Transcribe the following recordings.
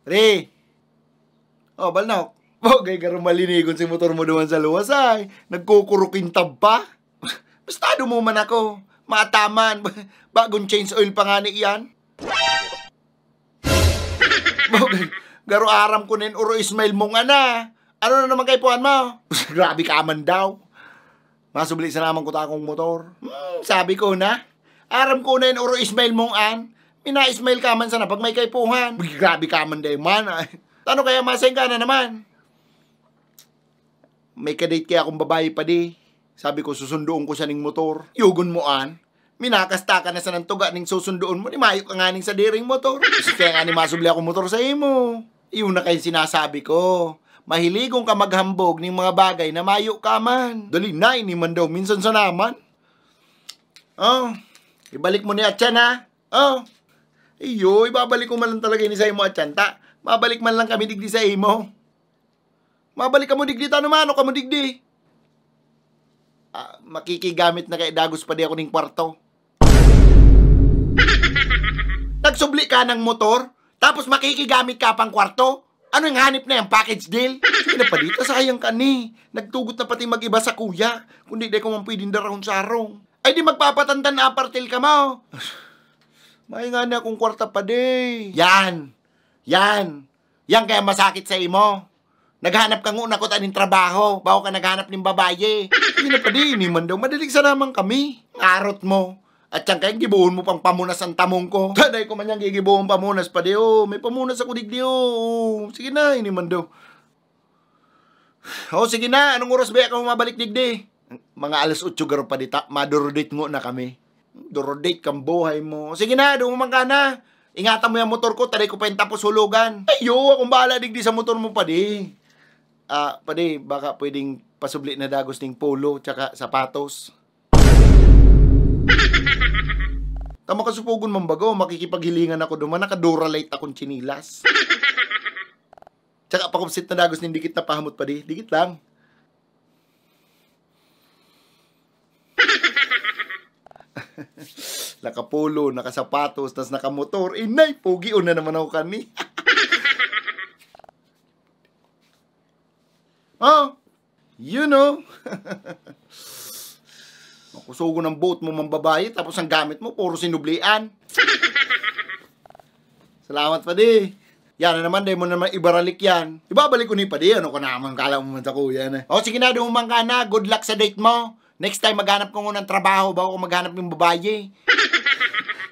Pre. Oh, balnok. Bagay ka rin malinigon si motor mo duman sa luwas ay. Nagkukurukintab pa. Bastado mo man ako. Mataman. Bagong change oil pa nga ni iyan. Bagay. Garo aram ko nin uro Ismail mong ana. Ano na naman kay puan mo? Grabe ka man daw. Masubli sa naman ko ta akong motor. Sabi ko na. Aram ko na yun uro Ismail mong an. Mina-Ismail ka man sana pag may kaipuhan. Grabe ka man daw man. Ano kaya masayang ka na naman? May kadate kaya akong babae pa di. Sabi ko, susundoon ko siya ning motor. Yugon mo an. Minakasta ka na sa nantuga ning susundoon mo. Ni mayo ka nga ning sa diring motor. Kaya nga ni masubli akong motor sa imo. Iyon na kayo sinasabi ko. Mahiligong ka maghambog ning mga bagay na mayo ka man. Dali na, iniman daw. Minsan sa naman. Oh, ibalik mo ni Atyan ha. Oh, iyo, ibabalik ko man lang talaga ni sa imo Atyan ta. Mabalik man lang kami digdi sa imo. Mabalik ka mo digdi, tano mano ka mo digdi. Makikigamit na kay Dagos pa di ako ning kwarto. Nagsubli ka ng motor, tapos makikigamit ka pang kwarto? Ano yung hanip na yung package deal? Sige na pa dito, sayang ka ni. Nagtugot na pati mag-iba sa kuya. Kundi di ko man pwedeng darahon sa arong. Ay di magpapatantan na apartil ka mo. May nga na akong kwarta pa di. Yan. Yan kaya masakit sa imo. Naghanap ka nguna ko taning trabaho. Bago ka naghanap ng babaye. Hindi na pa di, iniman daw. Madalig sa naman kami. Ngarot mo. At yan kaya gibuhon mo pang pamunas ang tamong ko. Taday ko man yung gigibuhon pamunas pa di. Oh, may pamunas ako digdi. Oh. Sige na, iniman daw. Oh, sige na. Anong oras ba ka mabalik digdi? Mga alas 8 garo pa di. Madurodate ngo na kami. Durodate kang buhay mo. Sige na, dumaman ka na. Ingatan mo yung motor ko. Taday ko pa yung tapos hulugan. Ayo, akong bahala digdi sa motor mo pa di. Pwede, baka pwedeng pasubli na Dagos ng polo tsaka sapatos. Tama ka supugon mong bago, makikipaghilingan ako duman, nakaduralate akong chinilas. Tsaka pakupsit na Dagos ng dikit na pahamot pa di, dikit lang. Nakapolo, nakasapatos, tas nakamotor, inay, pogi na naman ako kani. Oh, you know. Kusugo ng boat mo mang babae, tapos ang gamit mo, puro sinublian. Salamat pa di. Yan na naman, dahil mo naman ibaralik yan. Ibabalik ko ni pa di, ano ko naman, kala mo man sa kuya na. O sige na, dumang ka na, good luck sa date mo. Next time, maghanap ko ng trabaho, bago ko maghanap ng babae.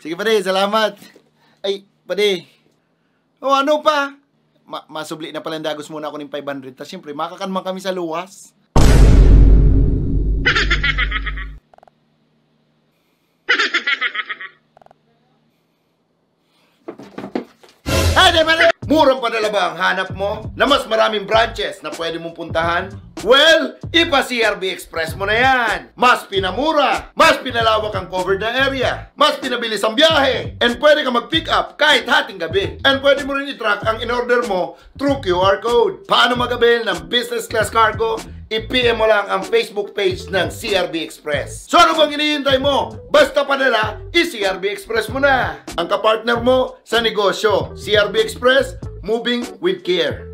Sige pa di, salamat. Ay, pa di. O ano pa? Masubli na pala Dagos muna ako ng 500. Tapos siyempre, makakanman kami sa luwas. Murang padala ba ang hanap mo na mas maraming branches na pwede mong puntahan? Well, ipa-CRB Express mo na yan. Mas pinamura, mas pinalawak ang covered na area, mas pinabilis ang biyahe, and pwede ka mag-pick up kahit hating gabi. And pwede mo rin i-track ang in-order mo through QR code. Paano mag-avail ng business class cargo? I-PM mo lang ang Facebook page ng CRB Express. So ano bang hinihintay mo? Basta padala, i-CRB Express mo na. Ang kapartner mo sa negosyo, CRB Express, moving with care.